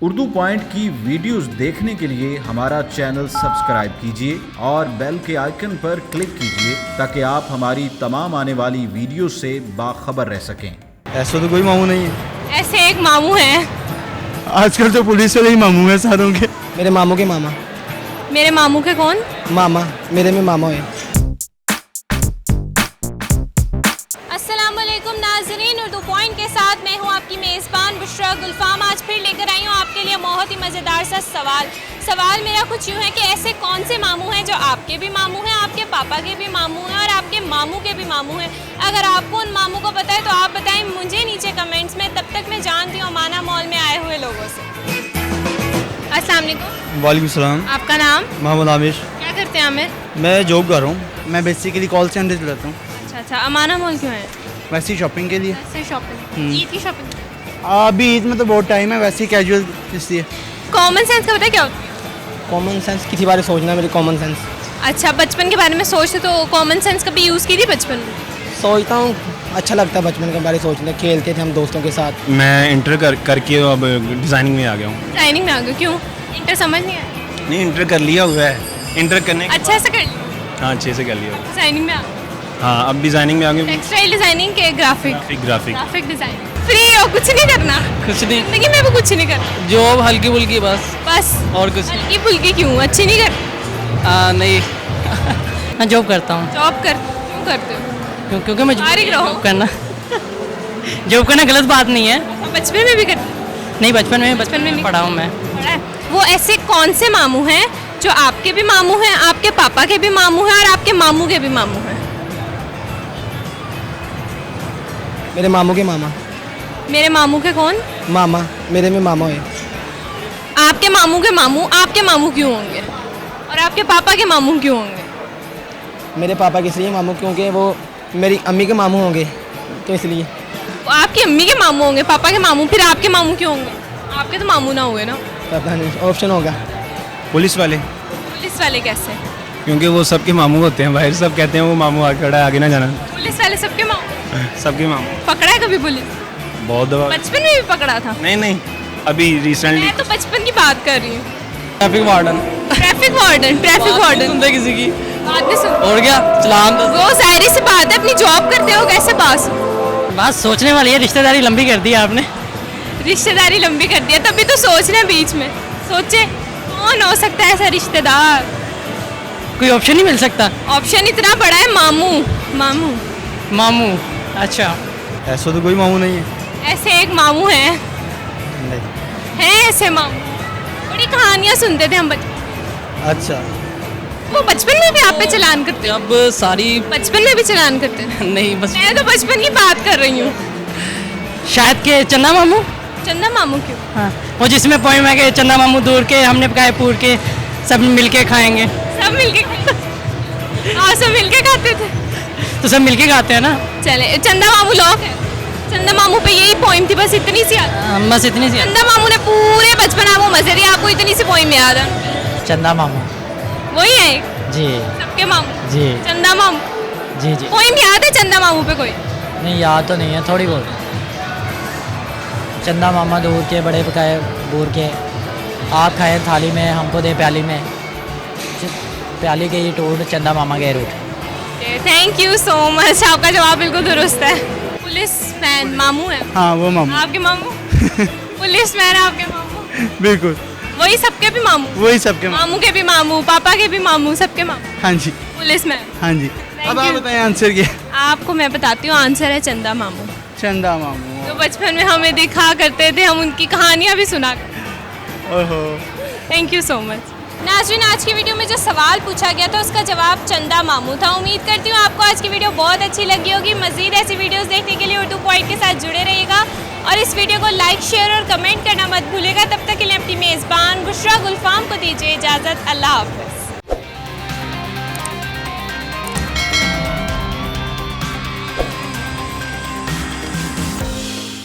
Urdu point की videos देखने के लिए हमारा चैनल सब्सक्राइब कीजिए और बेल के आइकन पर क्लिक कीजिए ताकि आप हमारी तमाम आने वाली वीडियो से बाखबर रह सकें। ऐसा तो कोई मामू नहीं है। ऐसे एक मामू हैं। आजकल तो पुलिस वाले ही मामू हैं सारों के। मेरे मामू के मामा। मेरे मामू के कौन? मामा, मेरे में मामा है। अस्सलामुअलैकुम नाज़रीन, उर्दू पॉइंट के साथ मैं हूं आपकी मेज़बान बुशरा गुलफाम। आज फिर लेकर आई हूं आपके लिए बहुत ही मज़ेदार सा सवाल मेरा कुछ यूँ है कि ऐसे कौन से मामू हैं जो आपके भी मामू हैं, आपके पापा के भी मामू हैं और आपके मामू के भी मामू हैं। अगर आपको उन मामू को पता है तो आप बताएं मुझे नीचे कमेंट्स में। तब तक मैं जानती हूँ माना मॉल में आए हुए लोगों से। अस्सलाम वालेकुम। वालेकुम सलाम। आपका नाम? मोहम्मद आमिर। क्या करते हैं आमिर? मैं जॉब कर रहा हूँ। मैं बेसिकली कॉल सेंटर चलाता हूँ। अच्छा, अमाना मॉल क्यों है? वैसे ही शॉपिंग के लिए। ऐसे शॉपिंग, ईद की शॉपिंग। अभी ईद में तो बहुत टाइम है, वैसे ही कैजुअल इसलिए। कॉमन सेंस का पता है क्या होता है? कॉमन सेंस किसी बारे सोचना, मेरी कॉमन सेंस। अच्छा, बचपन के बारे में सोचते तो कॉमन सेंस कभी यूज़ की थी बचपन में? सोचता हूँ, अच्छा लगता है बचपन के बारे सोचने। खेलते थे हम दोस्तों के साथ। मैं इंटर करके अब डिज़ाइनिंग में आ गया हूँ। डिज़ाइनिंग में आ गए? क्यों? इंटर समझ नहीं आया? नहीं, इंटर कर लिया हुआ है। इंटर करने अच्छा से कर लिया? हाँ, अच्छे से कर लिया हुआ है। डिज़ाइनिंग में आ गए? हाँ, अब डिज़ाइनिंग में आ गए। टेक्सटाइल डिज़ाइनिंग के ग्राफिक ग्राफिक डिज़ाइन। फ्री हो, कुछ नहीं करना? कुछ नहीं, जिंदगी में भी कुछ नहीं करना? जॉब हल्की फुल्की बस और कुछ नहीं। हल्की फुल्की क्यों? अच्छी नहीं करती? नहीं मैं जॉब करता हूँ। जॉब क्यों करते हो? क्योंकि मैं फारिग रहो। जॉब करना गलत बात नहीं है। बचपन में भी करते? नहीं, बचपन में नहीं पढ़ा हूँ मैं। पढ़ा है। वो ऐसे कौन से मामू हैं जो आपके भी मामू हैं, आपके पापा के भी मामू हैं और आपके मामू के भी मामू हैं? मेरे मामू के मामा। मेरे मामू के कौन? मामा, मेरे में मामा है। आपके मामू के मामू आपके मामू क्यों होंगे और आपके पापा के मामू क्यों होंगे? मेरे पापा के इसलिए मामू क्योंकि वो मेरी अम्मी के मामू होंगे, तो इसलिए। आपकी अम्मी के मामू होंगे, पापा के मामू, फिर आपके मामू क्यों होंगे? आपके तो मामू ना हुए ना। पता नहीं, ऑप्शन होगा। पुलिस वाले। पुलिस वाले कैसे? क्योंकि वो सबके मामू होते हैं बाहर, सब कहते हैं वो मामू आगे खड़ा है, आगे ना जाना। पुलिस वाले सबके मामू? सबके मामू। पकड़ा है कभी पुलिस? बहुत दफा। बचपन में भी पकड़ा था? नहीं, अभी रिसेंटली। मैं तो बचपन की बात कर रही हूँ। ट्रैफिक वार्डन सुनते किसी की बात नहीं सुन। और क्या चलान तो वो जाहिर सी बात है, अपनी जॉब करते हो, कैसे पास? बात सोचने वाली है। रिश्तेदारी लंबी कर दी आपने। रिश्तेदारी लंबी कर दिया, तभी तो सोचना बीच में। सोचे कौन हो सकता है ऐसा रिश्तेदार? कोई ऑप्शन नहीं मिल सकता? ऑप्शन इतना बड़ा है, मामू। मामू। अच्छा, ऐसा तो कोई मामू नहीं है। ऐसे एक मामू है। नहीं। हैं ऐसे मामू? बड़ी कहानियां सुनते थे हम अच्छा। वो बचपन में भी आप पे चलान करते? अब सारी बचपन में भी चलान करते? नहीं, बस मैं तो बचपन की बात कर रही हूँ। शायद के चंदा मामू। चंदा मामू क्यों? हाँ, वो जिसमें पोइम है कि चंदा मामू दूर के, हमने पकाए पूर के, सब मिलके खाएंगे। सब मिलके सब मिलके खाते थे? तो सब मिलके खाते हैं ना। चले, चंदा मामू लोग हैं। चंदा मामू पे यही पोइम थी, बस इतनी सी याद। बस इतनी सी। चंदा मामू ने पूरे बचपन आपको मजे दिए, आपको इतनी सी पोइम याद है? चंदा मामू। वही है जी। सबके मामू? जी। चंदा मामू। जी। पोइम याद है चंदा मामू पे कोई? नहीं, याद तो नहीं है, थोड़ी बहुत। चंदा मामा दूर के, बड़े पकाए बूर के, आप खाए थाली में, हमको दे प्याली में, प्याली के ये टूट, चंदा मामा के रूट। थैंक यू सो मच, आपका जवाब बिल्कुल दुरुस्त है। पुलिस मैन मामू है? हाँ, वो मामू। आपके मामू? पुलिस मैन आपके मामू? बिल्कुल वही सबके भी मामू? वही सबके मामू के भी मामू, पापा के भी मामू, सबके मामू? हाँ जी। Police man. हाँ जी। अब आप बताएं आंसर क्या? आपको मैं बताती हूँ, आंसर है चंदा मामू। चंदा मामू। तो बचपन में हमें दिखा करते थे, हम उनकी कहानियाँ भी सुना करते। ओहो। Thank you so much. नाज़रीन, आज की वीडियो में जो सवाल पूछा गया था उसका जवाब चंदा मामू था। उम्मीद करती हूँ आपको आज की वीडियो बहुत अच्छी लगी होगी। मज़ीद ऐसी वीडियोस देखने के लिए उर्दू पॉइंट के साथ जुड़े रहिएगा और इस वीडियो को लाइक, शेयर और कमेंट करना मत भूलिएगा। तब तक के लिए अपनी मेज़बान बुशरा गुलफाम को दीजिए इजाज़त। अल्लाह हाफ़िज़।